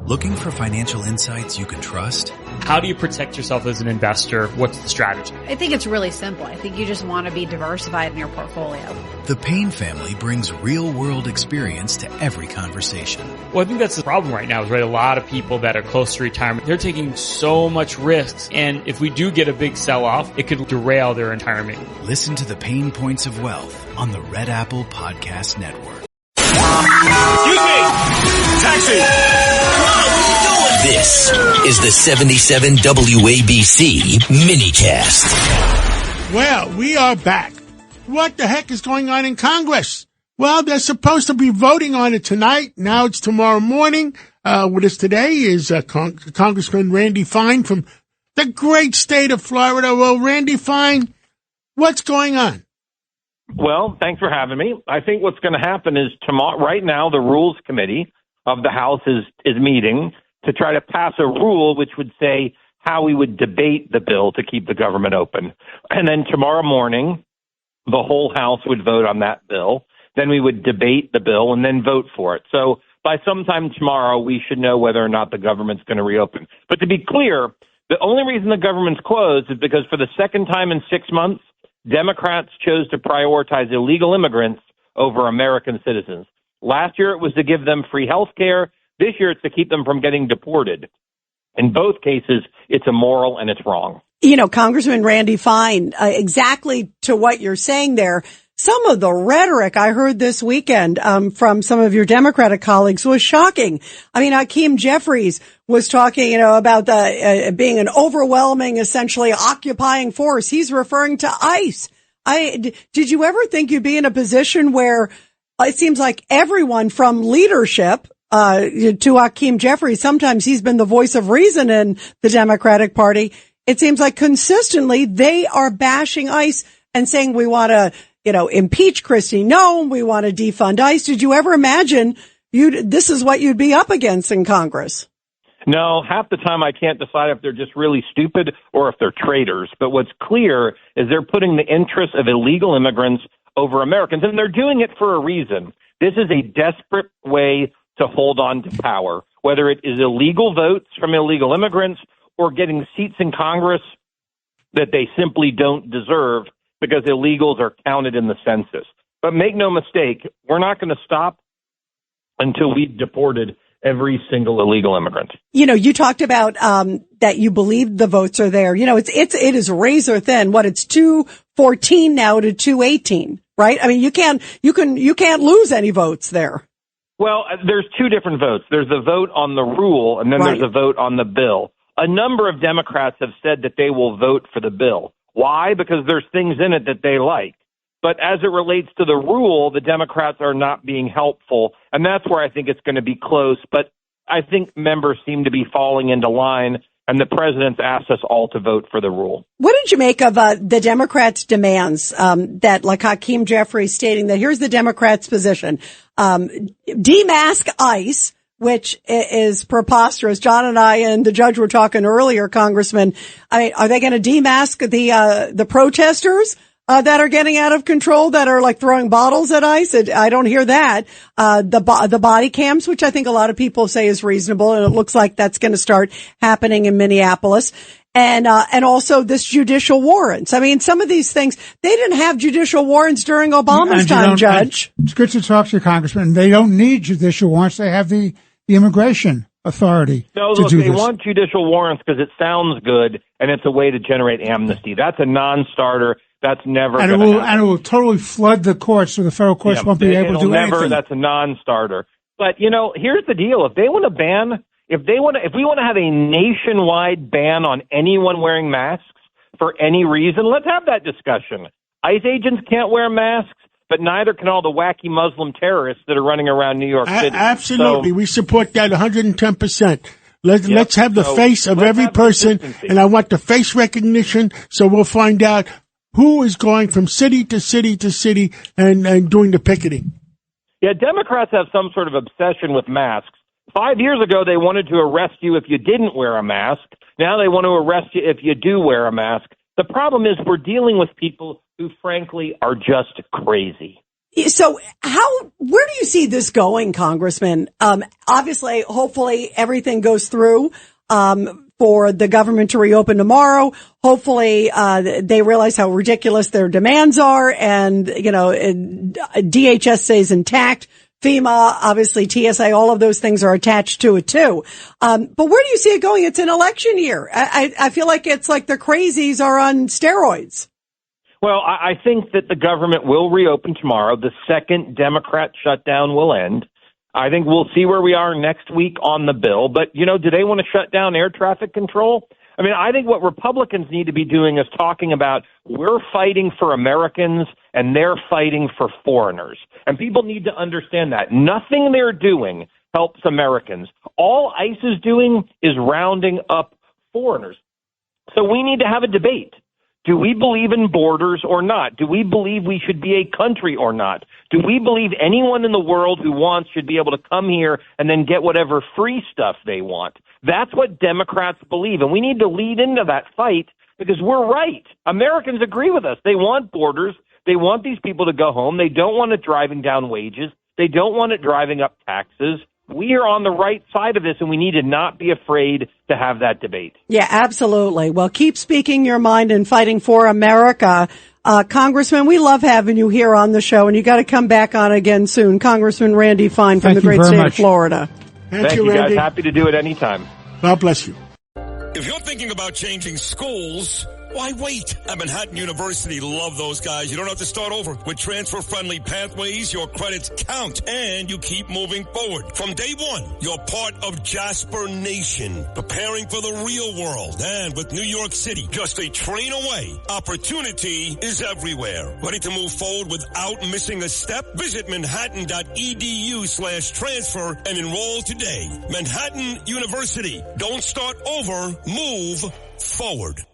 Looking for financial insights you can trust? How do you protect yourself as an investor? What's the strategy? I think it's really simple. I think you just want to be diversified in your portfolio. The Payne family brings real-world experience to every conversation. Well, I think that's the problem right now is, right, a lot of people that are close to retirement, they're taking so much risks. And if we do get a big sell-off, it could derail their retirement. Listen to the Pain Points of Wealth on the Red Apple Podcast Network. Excuse me! Taxi! This is the 77 WABC minicast. Well, we are back. What the heck is going on in Congress? Well, they're supposed to be voting on it tonight. Now it's tomorrow morning. With us today is Congressman Randy Fine from the great state of Florida. Well, Randy Fine, what's going on? Well, thanks for having me. I think what's going to happen is tomorrow, right now, the Rules Committee of the House is meeting to try to pass a rule which would say how we would debate the bill to keep the government open. And then tomorrow morning, the whole House would vote on that bill. Then we would debate the bill and then vote for it. So by sometime tomorrow, we should know whether or not the government's going to reopen. But to be clear, the only reason the government's closed is because for the second time in 6 months, Democrats chose to prioritize illegal immigrants over American citizens. Last year, it was to give them free health care. This year, it's to keep them from getting deported. In both cases, it's immoral and it's wrong. You know, Congressman Randy Fine, exactly to what you're saying there, some of the rhetoric I heard this weekend from some of your Democratic colleagues was shocking. I mean, Hakeem Jeffries was talking, about the being an overwhelming, essentially occupying force. He's referring to ICE. Did you ever think you'd be in a position where it seems like everyone from leadership to Hakeem Jeffries, sometimes he's been the voice of reason in the Democratic Party. It seems like consistently they are bashing ICE and saying we want to, impeach Christie. No, we want to defund ICE. Did you ever imagine this is what you'd be up against in Congress? No, half the time I can't decide if they're just really stupid or if they're traitors. But what's clear is they're putting the interests of illegal immigrants over Americans, and they're doing it for a reason. This is a desperate way to hold on to power, whether it is illegal votes from illegal immigrants or getting seats in Congress that they simply don't deserve because illegals are counted in the census. But make no mistake, we're not going to stop until we've deported every single illegal immigrant. You talked about that you believe the votes are there. It is razor thin. It's 214 now to 218, right? I mean, you can't lose any votes there. Well, there's two different votes. There's a vote on the rule, and then Right. there's a vote on the bill. A number of Democrats have said that they will vote for the bill. Why? Because there's things in it that they like. But as it relates to the rule, the Democrats are not being helpful, and that's where I think it's going to be close. But I think members seem to be falling into line, and the president's asked us all to vote for the rule. What did you make of the Democrats' demands that, like Hakeem Jeffries stating that here's the Democrats' position, demask ICE, which is preposterous. John and I and the judge were talking earlier, Congressman. Are they going to demask the protesters that are getting out of control, that are like throwing bottles at ICE? I don't hear that. The body cams, which I think a lot of people say is reasonable, and it looks like that's going to start happening in Minneapolis. And also this judicial warrants. I mean, some of these things, they didn't have judicial warrants during Obama's time, Judge. It's good to talk to you, Congressman. They don't need judicial warrants. They have the immigration authority No, to look, do they this. want judicial warrants because it sounds good, and it's a way to generate amnesty. That's a non-starter. That's never going to happen. And it will totally flood the courts, so the federal courts won't be able to do anything. That's a non-starter. But, here's the deal. If they want to ban, if we want to have a nationwide ban on anyone wearing masks for any reason, let's have that discussion. ICE agents can't wear masks, but neither can all the wacky Muslim terrorists that are running around New York City. Absolutely. We support that 110%. Let's have the face of every person, and I want the face recognition, so we'll find out who is going from city to city to city and doing the picketing. Yeah, Democrats have some sort of obsession with masks. 5 years ago, they wanted to arrest you if you didn't wear a mask. Now they want to arrest you if you do wear a mask. The problem is we're dealing with people who, frankly, are just crazy. So where do you see this going, Congressman? Obviously, hopefully everything goes through, for the government to reopen tomorrow. Hopefully, they realize how ridiculous their demands are and, DHS stays intact. FEMA, obviously TSA, all of those things are attached to it too. But where do you see it going? It's an election year. I feel like it's like the crazies are on steroids. Well, I think that the government will reopen tomorrow. The second Democrat shutdown will end. I think we'll see where we are next week on the bill. But, do they want to shut down air traffic control? I mean, I think what Republicans need to be doing is talking about we're fighting for Americans and they're fighting for foreigners. And people need to understand that. Nothing they're doing helps Americans. All ICE is doing is rounding up foreigners. So we need to have a debate. Do we believe in borders or not? Do we believe we should be a country or not? Do we believe anyone in the world who wants should be able to come here and then get whatever free stuff they want? That's what Democrats believe, and we need to lead into that fight because we're right. Americans agree with us. They want borders. They want these people to go home. They don't want it driving down wages. They don't want it driving up taxes. We are on the right side of this, and we need to not be afraid to have that debate. Yeah, absolutely. Well, keep speaking your mind and fighting for America. Congressman, we love having you here on the show, and you got to come back on again soon. Congressman Randy Fine from the great state of Florida. Thank you, guys. Happy to do it anytime. God bless you. If you're thinking about changing schools, why wait? At Manhattan University, love those guys. You don't have to start over. With transfer-friendly pathways, your credits count, and you keep moving forward. From day one, you're part of Jasper Nation, preparing for the real world. And with New York City just a train away, opportunity is everywhere. Ready to move forward without missing a step? Visit manhattan.edu/transfer and enroll today. Manhattan University. Don't start over, move forward.